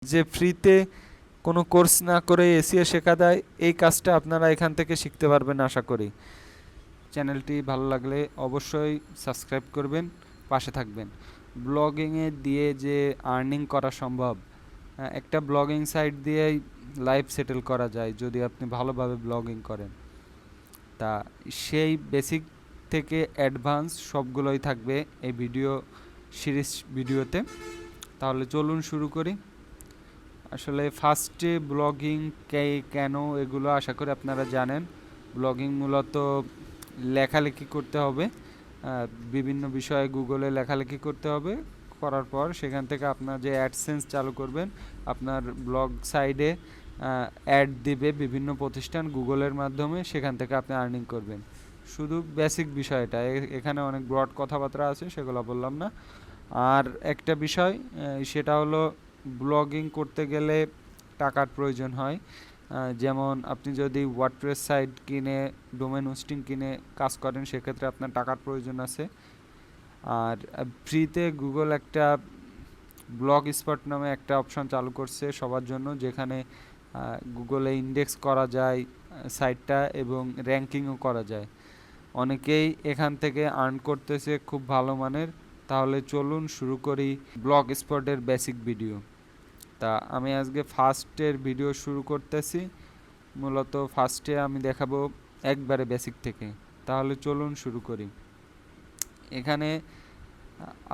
যে ফ্রিতে কোনো কোর্স না করে এসিও শেখা দেয়, এই কাজটা আপনারা এখান থেকে শিখতে পারবেন আশা করি। চ্যানেলটি ভালো লাগলে অবশ্যই সাবস্ক্রাইব করবেন, পাশে থাকবেন। ব্লগিংয়ে দিয়ে যে আর্নিং করা সম্ভব, একটা ব্লগিং সাইট দিয়েই লাইফ সেটেল করা যায় যদি আপনি ভালোভাবে ব্লগিং করেন। তা সেই বেসিক থেকে অ্যাডভান্স সবগুলোই থাকবে এই সিরিজ ভিডিওতে। তাহলে চলুন শুরু করি। আসলে ফার্স্টে ব্লগিং কেন, এগুলো আশা করি আপনারা জানেন। ব্লগিং মূলত লেখালেখি করতে হবে, বিভিন্ন বিষয়ে গুগলে লেখালেখি করতে হবে। করার পর সেখান থেকে আপনার যে অ্যাডসেন্স চালু করবেন, আপনার ব্লগ সাইডে অ্যাড দিবে বিভিন্ন প্রতিষ্ঠান গুগলের মাধ্যমে, সেখান থেকে আপনি আর্নিং করবেন। শুধু বেসিক বিষয়টা, এখানে অনেক ব্রড কথাবার্তা আছে, সেগুলো বললাম না। আর একটা বিষয়, সেটা হলো ব্লগিং করতে গেলে টাকার প্রয়োজন হয়। যেমন আপনি যদি ওয়ার্ডপ্রেস সাইট কিনে, ডোমেন হোস্টিং কিনে কাজ করেন, সেক্ষেত্রে আপনার টাকার প্রয়োজন আছে। আর ফ্রিতে গুগল একটা ব্লগ স্পট নামে একটা অপশন চালু করছে সবার জন্য, যেখানে গুগলে ইন্ডেক্স করা যায় সাইটটা এবং র্যাঙ্কিংও করা যায়। অনেকেই এখান থেকে আর্ন করতেছে খুব ভালো মানের। তাহলে চলুন শুরু করি ব্লগ স্পটের বেসিক ভিডিও। তা আমি আজকে ফার্স্টের ভিডিও শুরু করতেছি। মূলত ফার্স্টে আমি দেখাবো একবারে বেসিক থেকে। তাহলে চলুন শুরু করি। এখানে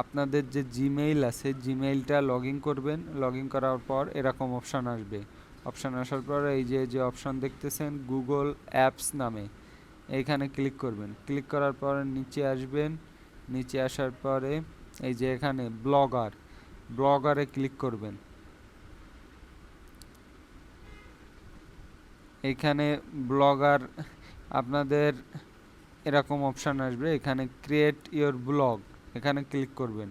আপনাদের যে জিমেইল আছে, জিমেইলটা লগ ইন করবেন। লগ ইন করার পর এরকম অপশান আসবে। অপশান আসার পর এই যে অপশান দেখতেছেন গুগল অ্যাপস নামে, এইখানে ক্লিক করবেন। ক্লিক করার পর নিচে আসবেন। নিচে আসার পরে এই যে এখানে ব্লগারে ক্লিক করবেন। এইখানে ব্লগার আপনাদের এরকম অপশান আসবে, এখানে ক্রিয়েট ইওর ব্লগ, এখানে ক্লিক করবেন।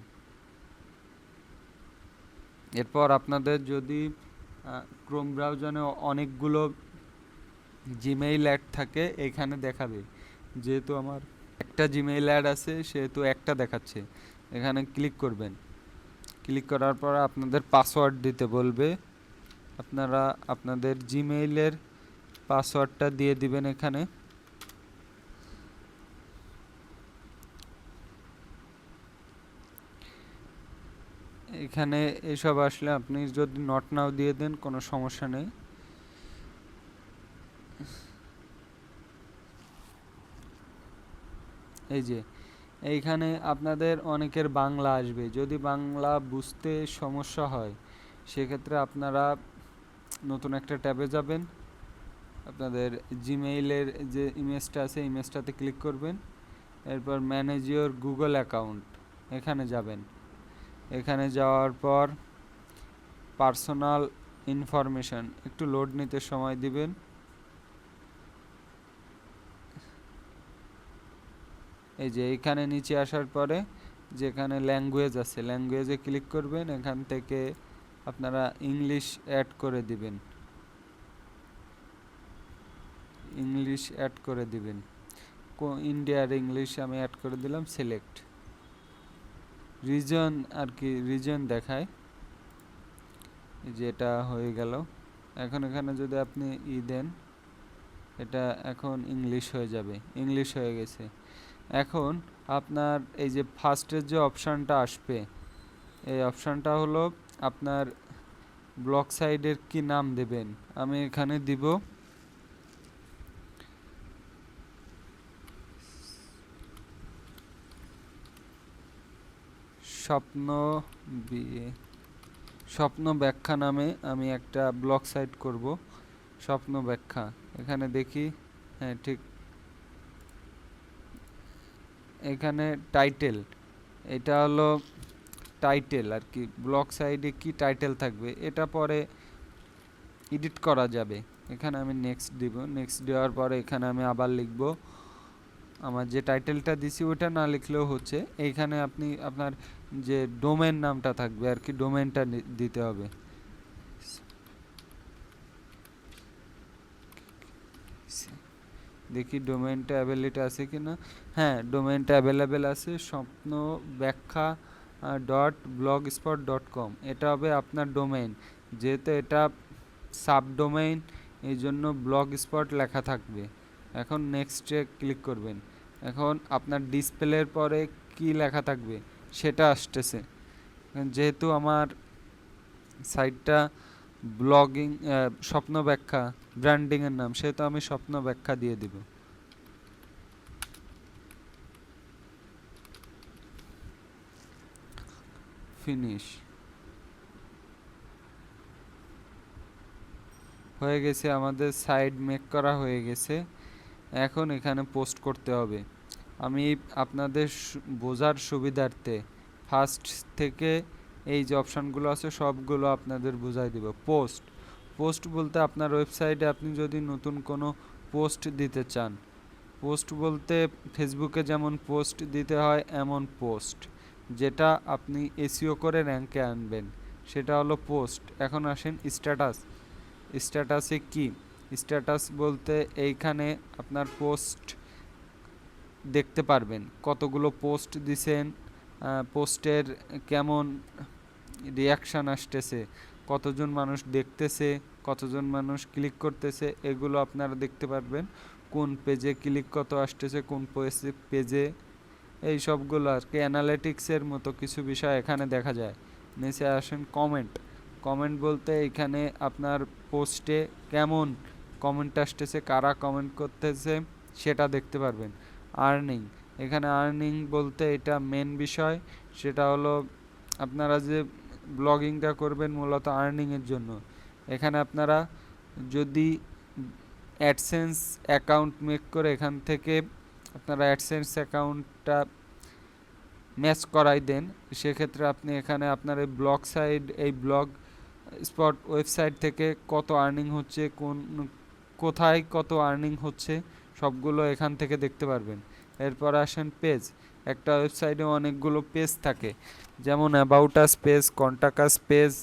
এরপর আপনাদের যদি ক্রোম ব্রাউজারে অনেকগুলো জিমেইল অ্যাড থাকে, এখানে দেখাবে। যেহেতু আমার একটা জিমেইল অ্যাড আছে, সেহেতু একটা দেখাচ্ছে। এখানে ক্লিক করবেন। ক্লিক করার পর আপনাদের পাসওয়ার্ড দিতে বলবে। আপনারা আপনাদের জিমেইলের পাসওয়ার্ডটা দিয়ে দিবেন এখানে। এখানে এসব আসলে আপনি যদি নট নাও দিয়ে দেন, কোনো সমস্যা নেই। এই যে এইখানে আপনাদের অনেকের বাংলা আসবে। যদি বাংলা বুঝতে সমস্যা হয়, সেক্ষেত্রে আপনারা নতুন একটা ট্যাবে যাবেন। আপনাদের জিমেইলের যে ইমেজটা আছে, ইমেজটাতে ক্লিক করবেন। এরপর ম্যানেজ ইওর গুগল অ্যাকাউন্ট, এখানে যাবেন। এখানে যাওয়ার পর পার্সোনাল ইনফরমেশন একটু লোড নিতে সময় দিবেন। এই যে এইখানে নিচে আসার পরে যেখানে ল্যাঙ্গুয়েজ আছে, ল্যাঙ্গুয়েজে ক্লিক করবেন। এখান থেকে আপনারা ইংলিশ অ্যাড করে দিবেন। ইংলিশ অ্যাড করে দিবেন, ইন্ডিয়ার ইংলিশ আমি অ্যাড করে দিলাম। সিলেক্ট রিজন, আর কি রিজন দেখায়, যেটা হয়ে গেল। এখন এখানে যদি আপনি দেন, এটা এখন ইংলিশ হয়ে যাবে। ইংলিশ হয়ে গেছে। এখন আপনার এই যে ফার্স্টের যে অপশানটা আসবে, এই অপশানটা হলো আপনার ব্লগ সাইডের কি নাম দেবেন। আমি এখানে দিব স্বপ্ন ব্যাখ্যা নামে আমি একটা ব্লগ সাইট করব, স্বপ্ন ব্যাখ্যা। এখানে দেখি, হ্যাঁ ঠিক। এখানে টাইটেল, এটা হলো টাইটেল আর কি। ব্লগ সাইডে কি টাইটেল থাকবে, এটা পরে এডিট করা যাবে। এখানে আমি নেক্সট দিব। নেক্সট দেওয়ার পরে এখানে আমি আবার লিখব আমার যে টাইটেলটা দিছি, ওটা না লিখলেও হচ্ছে। এইখানে আপনি আপনার যে ডোমেন নামটা থাকবে আর কি, ডোমেনটা দিতে হবে। দেখি ডোমেনটা অ্যাভেলেবল আছে কি না। হ্যাঁ, ডোমেনটা অ্যাভেলেবেল আছে, স্বপ্ন ব্যাখ্যা .blogspot.com। এটা হবে আপনার ডোমেন। যেহেতু এটা সাবডোমেইন, এই জন্য ব্লগ স্পট লেখা থাকবে। এখন নেক্সটে ক্লিক করবেন। এখন আপনার ডিসপ্লের পরে কি লেখা থাকবে সেটা আসতেছে। যেহেতু আমার সাইটটা ব্লগিং স্বপ্ন ব্যাখ্যা ব্র্যান্ডিংয়ের নাম, সেহেতু আমি স্বপ্ন ব্যাখ্যা দিয়ে দিব। ফিনিশ হয়ে গেছে, আমাদের সাইট মেক করা হয়ে গেছে। এখন এখানে পোস্ট করতে হবে। আমি আপনাদের বোঝার সুবিধার্থে ফার্স্ট থেকে এই যে অপশানগুলো আছে সবগুলো আপনাদের বুঝাই দেব। পোস্ট পোস্ট বলতে আপনার ওয়েবসাইটে আপনি যদি নতুন কোনো পোস্ট দিতে চান, পোস্ট বলতে ফেসবুকে যেমন পোস্ট দিতে হয় এমন পোস্ট, যেটা আপনি এসইও করে র্যাঙ্কে আনবেন, সেটা হলো পোস্ট। এখন আসেন স্ট্যাটাস। স্ট্যাটাসে কি? স্ট্যাটাস বলতে এইখানে আপনার পোস্ট দেখতে পারবেন, কতগুলো পোস্ট দিছেন, পোস্টের কেমন রিয়াকশান আসতেছে, কতজন মানুষ দেখতেছে, কতজন মানুষ ক্লিক করতেছে, এগুলো আপনারা দেখতে পারবেন। কোন পেজে ক্লিক কত আসতেছে, কোন পেজে, এই সবগুলো আর কি অ্যানালিটিক্সের মতো কিছু বিষয় এখানে দেখা যায়। নিচে আসেন কমেন্ট। কমেন্ট বলতে এখানে আপনার পোস্টে কেমন কমেন্ট আসতেছে, কারা কমেন্ট করতেছে সেটা দেখতে পারবেন। আর্নিং, এখানে আর্নিং বলতে এটা মেন বিষয়, সেটা হলো আপনারা যে ব্লগিংটা করবেন মূলত আর্নিংয়ের জন্য। এখানে আপনারা যদি অ্যাডসেন্স অ্যাকাউন্ট মেক করে এখান থেকে আপনারা অ্যাডসেন্স অ্যাকাউন্টটা ম্যাচ করাই দেন, সেক্ষেত্রে আপনি এখানে আপনার এই ব্লগ সাইট, এই ব্লগ স্পট ওয়েবসাইট থেকে কত আর্নিং হচ্ছে, কোথায় কত আর্নিং হচ্ছে সবগুলো এখান থেকে দেখতে পারবেন। এরপর আসেন পেজ। একটা ওয়েবসাইটে অনেকগুলো পেজ থাকে, যেমন about us page, contact us page,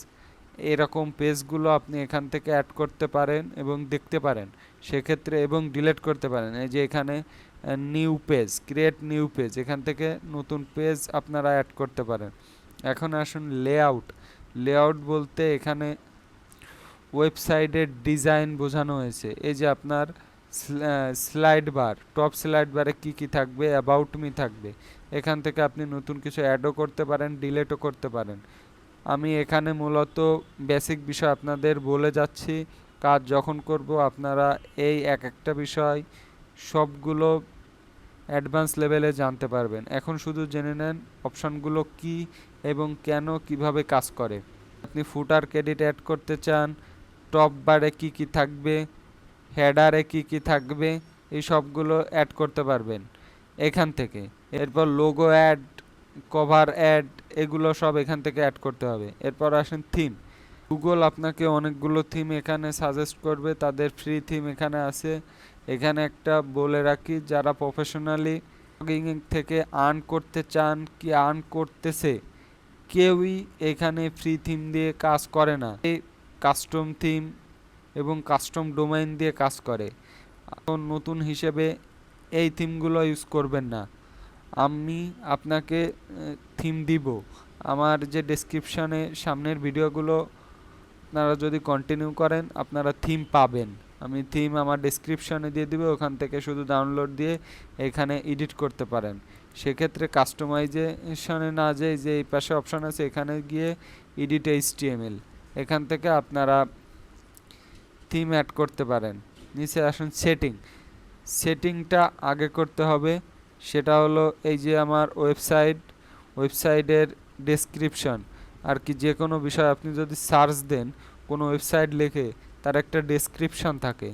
এরকম পেজগুলো আপনি এখান থেকে অ্যাড করতে পারেন এবং দেখতে পারেন সেক্ষেত্রে, এবং ডিলিট করতে পারেন। এই যে এখানে new page, create new page, এখান থেকে নতুন পেজ আপনারা অ্যাড করতে পারেন। এখন আসুন লেআউট। লেআউট বলতে এখানে ওয়েবসাইটের ডিজাইন বোঝানো হয়েছে। এই যে আপনার স্লাইড বার, টপ স্লাইড বারে কী কী থাকবে, অ্যাবাউট মি থাকবে, এখান থেকে আপনি নতুন কিছু অ্যাডও করতে পারেন, ডিলিটও করতে পারেন। আমি এখানে মূলত বেসিক বিষয় আপনাদের বলে যাচ্ছি, কাজ যখন করব আপনারা এই এক একটা বিষয় সবগুলো অ্যাডভান্স লেভেলে জানতে পারবেন। এখন শুধু জেনে নেন অপশানগুলো কি এবং কেন, কিভাবে কাজ করে। আপনি ফুটার ক্রেডিট অ্যাড করতে চান, টপ বারে কি কি থাকবে, হেডারে কি কি থাকবে, এই সবগুলো অ্যাড করতে পারবেন এখান থেকে। এরপর লোগো অ্যাড, কভার অ্যাড, এগুলো সব এখান থেকে অ্যাড করতে হবে। এরপর আসেন থিম। গুগল আপনাকে অনেকগুলো থিম এখানে সাজেস্ট করবে, তাদের ফ্রি থিম এখানে আছে। এখানে একটা বলে রাখি, যারা প্রফেশনালি ব্লগিং থেকে আর্ন করতে চান কি আর্ন করতেছে, কেউই এখানে ফ্রি থিম দিয়ে কাজ করে না। এই কাস্টম থিম এবং কাস্টম ডোমাইন দিয়ে কাজ করে। এখন নতুন হিসেবে এই থিমগুলো ইউজ করবেন না। আমি আপনাকে থিম দিব, আমার যে ডেসক্রিপশানে সামনের ভিডিওগুলো আপনারা যদি কন্টিনিউ করেন আপনারা থিম পাবেন। আমি থিম আমার ডেসক্রিপশানে দিয়ে দিব, ওখান থেকে শুধু ডাউনলোড দিয়ে এখানে এডিট করতে পারেন। সেক্ষেত্রে কাস্টমাইজেশনে না যেয়ে যে এই পাশে অপশান আছে এখানে গিয়ে এডিট HTML, এখান থেকে আপনারা থিম অ্যাড করতে পারেন। নিচে আসুন সেটিং। সেটিংটা আগে করতে হবে, সেটা হলো এই যে আমার ওয়েবসাইটের ডেসক্রিপশন আর কি, যে কোনো বিষয় আপনি যদি সার্চ দেন, কোনো ওয়েবসাইট লেখে তার একটা ডেসক্রিপশন থাকে,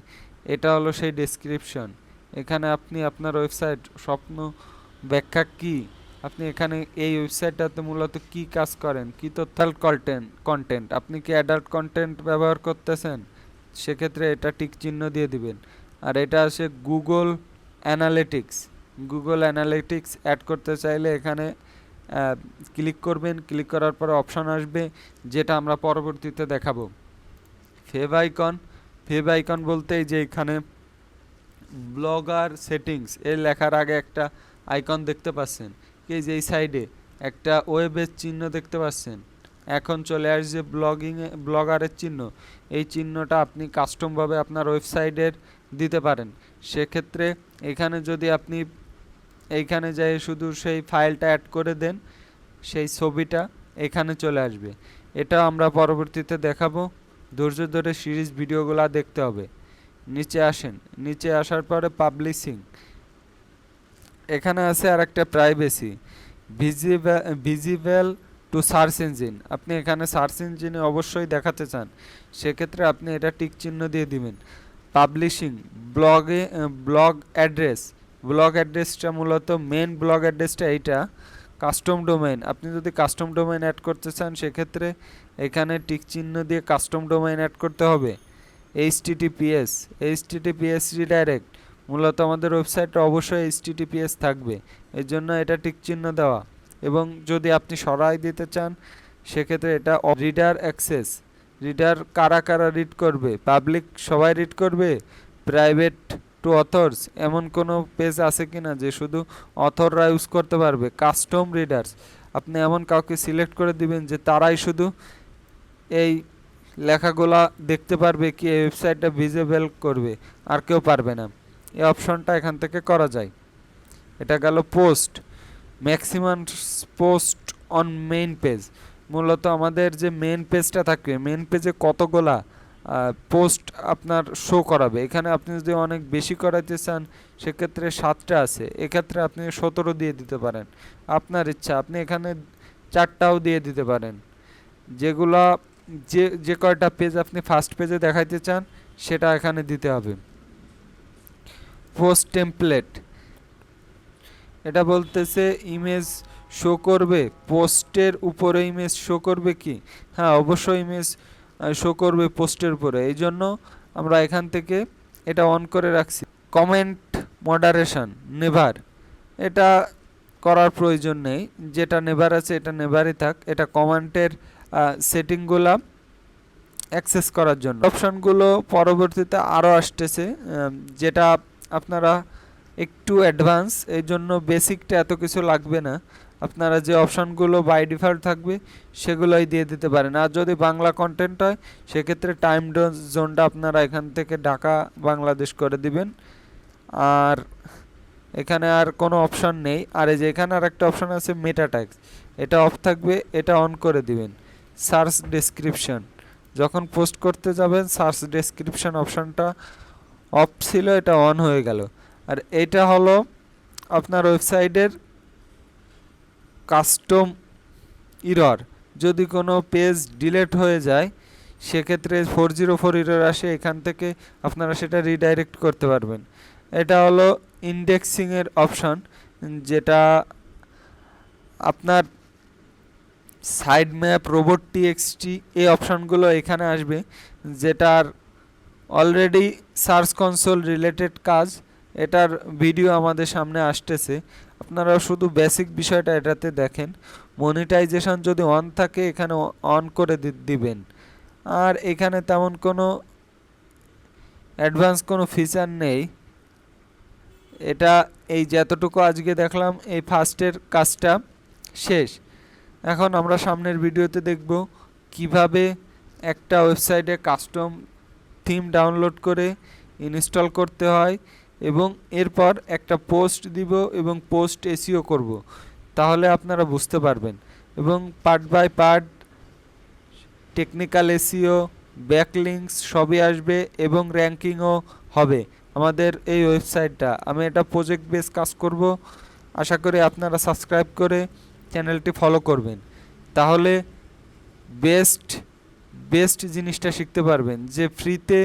এটা হলো সেই ডেসক্রিপশন। এখানে আপনি আপনার ওয়েবসাইট স্বপ্ন ব্যাখ্যা কি, আপনি এখানে এই ওয়েবসাইটটাতে মূলত কি কাজ করেন, কি তথ্যাল কন্টেন্ট, আপনি কি অ্যাডাল্ট কন্টেন্ট ব্যবহার করতেছেন, সেক্ষেত্রে এটা টিক চিহ্ন দিয়ে দিবেন। আর এটা আছে Google analytics. Google analytics add করতে চাইলে এখানে ক্লিক করবেন, ক্লিক করার পর অপশান আসবে যেটা আমরা পরবর্তীতে দেখাবো। Fave icon. ফেভ আইকন বলতে যে এখানে ব্লগার সেটিংস এর লেখার আগে একটা আইকন দেখতে পাচ্ছেন, এই যে এই সাইডে একটা ওয়েবের চিহ্ন দেখতে পাচ্ছেন, এখন চলে আসছে ব্লগারের চিহ্ন। এই চিহ্নটা আপনি কাস্টমভাবে আপনার ওয়েবসাইটের দিতে পারেন। সেক্ষেত্রে এখানে যদি আপনি এইখানে যাই শুধু সেই ফাইলটা অ্যাড করে দেন, সেই ছবিটা এখানে চলে আসবে। এটা আমরা পরবর্তীতে দেখাবো। ধৈর্য ধরে সিরিজ ভিডিওগুলো দেখতে হবে। নিচে আসেন, নিচে আসার পরে পাবলিশিং, এখানে আছে আর একটা privacy, visible to search engine. আপনি এখানে সার্চ ইঞ্জিনে অবশ্যই দেখাতে চান, সেক্ষেত্রে আপনি এটা টিক চিহ্ন দিয়ে দিবেন। পাবলিশিং, ব্লগ অ্যাড্রেস, ব্লগ অ্যাড্রেসটা মূলত মেন ব্লগ অ্যাড্রেসটা এইটা। কাস্টম ডোমেইন, আপনি যদি কাস্টম ডোমেইন অ্যাড করতে চান সেক্ষেত্রে এখানে টিক চিহ্ন দিয়ে কাস্টম ডোমেইন অ্যাড করতে হবে। এইচটিটিপিএস রিডাইরেক্ট, মূলত আমাদের ওয়েবসাইটে অবশ্যই এইচটিটিপিএস থাকবে, এর জন্য এটা টিক চিহ্ন দেওয়া। এবং যদি আপনি সরাই দিতে চান সেক্ষেত্রে এটা রিডার অ্যাক্সেস, রিডার কারা কারা রিড করবে, পাবলিক সবাই রিড করবে, প্রাইভেট টু অথর্স, এমন কোনো পেজ আছে কিনা যে শুধু অথররা ইউজ করতে পারবে। কাস্টম রিডার্স, আপনি এমন কাউকে সিলেক্ট করে দিবেন যে তারাই শুধু এই লেখাগুলা দেখতে পারবে, কি এই ওয়েবসাইটটা ভিজিবল করবে, আর কেউ পারবে না। এই অপশনটা এখান থেকে করা যায়। এটা গেল post, maximum post on main page. মূলত আমাদের যে মেইন পেজটা থাকবে, মেইন পেজে কতগুলা পোস্ট আপনার শো করাবে। এখানে আপনি যদি অনেক বেশি করাইতে চান সেক্ষেত্রে 7টা আছে, এক্ষেত্রে আপনি 17 দিয়ে দিতে পারেন, আপনার ইচ্ছা। আপনি এখানে 4টাও দিয়ে দিতে পারেন। যেগুলা যে কয়টা পেজ আপনি ফার্স্ট পেজে দেখাইতে চান সেটা এখানে দিতে হবে। পোস্ট টেমপ্লেট, এটা বলতেছে ইমেজ শো করবে, পোস্টের উপরে ইমেজ শো করবে কি? হ্যাঁ, অবশ্যই ইমেজ শো করবে পোস্টের উপরে, এই জন্য আমরা এখান থেকে এটা অন করে রাখছি। কমেন্ট মডারেশন, নেভার, এটা করার প্রয়োজন নেই, যেটা নেভার আছে এটা নেভারই থাক। এটা কমেন্টের সেটিংগুলো অ্যাক্সেস করার জন্য। অপশানগুলো পরবর্তীতে আরও আসতেছে, যেটা আপনারা একটু অ্যাডভান্স, এই জন্য বেসিকটা এত কিছু লাগবে না। আপনারা যে অপশানগুলো বাই ডিফল্ট থাকবে সেগুলোই দিয়ে দিতে পারেন। আর যদি বাংলা কন্টেন্ট হয় সেক্ষেত্রে টাইম জোনটা আপনারা এখান থেকে ঢাকা বাংলাদেশ করে দিবেন। আর এখানে আর কোনো অপশান নেই। আর এই যে এখানে আর একটা অপশান আছে মেটা ট্যাগস, এটা অফ থাকবে, এটা অন করে দিবেন। সার্চ ডেসক্রিপশন, যখন পোস্ট করতে যাবেন সার্চ ডেসক্রিপশন অপশানটা অফ ছিল, এটা অন হয়ে গেল। আর এটা হলো আপনার ওয়েবসাইটের কাস্টম ইরর, যদি কোনো পেজ ডিলিট হয়ে যায় সেক্ষেত্রে 404 ইরর আসে, এখান থেকে আপনারা সেটা রিডাইরেক্ট করতে পারবেন। এটা হলো ইন্ডেক্সিংয়ের অপশান, যেটা আপনার সাইড ম্যাপ, রোবট টিএক্সটি, এই অপশানগুলো এখানে আসবে, যেটার অলরেডি সার্চ কনসোল রিলেটেড কাজ, এটার ভিডিও আমাদের সামনে আসতেছে। আপনারা শুধু বেসিক বিষয়টা এটাতে দেখেন। মনিটাইজেশন যদি অন থাকে এখানে অন করে দিবেন। আর এখানে তেমন কোনো অ্যাডভান্স কোনো ফিচার নেই। এটা এই যতটুকু আজকে দেখলাম, এই ফার্স্টের কাজটা শেষ। এখন আমরা সামনের ভিডিওতে দেখব কিভাবে একটা ওয়েবসাইটে কাস্টম থিম ডাউনলোড করে ইনস্টল করতে হয়, এবং এরপর একটা পোস্ট দিব এবং পোস্ট এসইও করব, তাহলে আপনারা বুঝতে পারবেন। এবং part by part technical SEO, backlinks সবই আসবে এবং র্যাঙ্কিংও হবে আমাদের এই ওয়েবসাইটটা। আমি এটা প্রজেক্ট বেস কাজ করব, আশা করি আপনারা সাবস্ক্রাইব করে চ্যানেলটি ফলো করবেন, তাহলে বেস্ট জিনিসটা শিখতে পারবেন। যে ফ্রিতে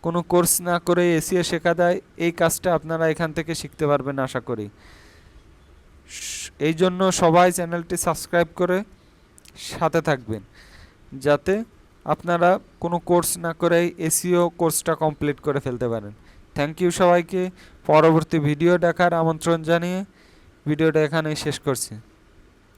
কোনো কোর্স না করে এসইও শেখা দেয়, এই কাজটা আপনারা এখান থেকে শিখতে পারবেন আশা করি। এই জন্য সবাই চ্যানেলটি সাবস্ক্রাইব করে সাথে থাকবেন, যাতে আপনারা কোনো কোর্স না করেই এসইও কোর্সটা কমপ্লিট করে ফেলতে পারেন। থ্যাংক ইউ সবাইকে। পরবর্তী ভিডিও দেখার আমন্ত্রণ জানিয়ে ভিডিওটা এখানেই শেষ করছি।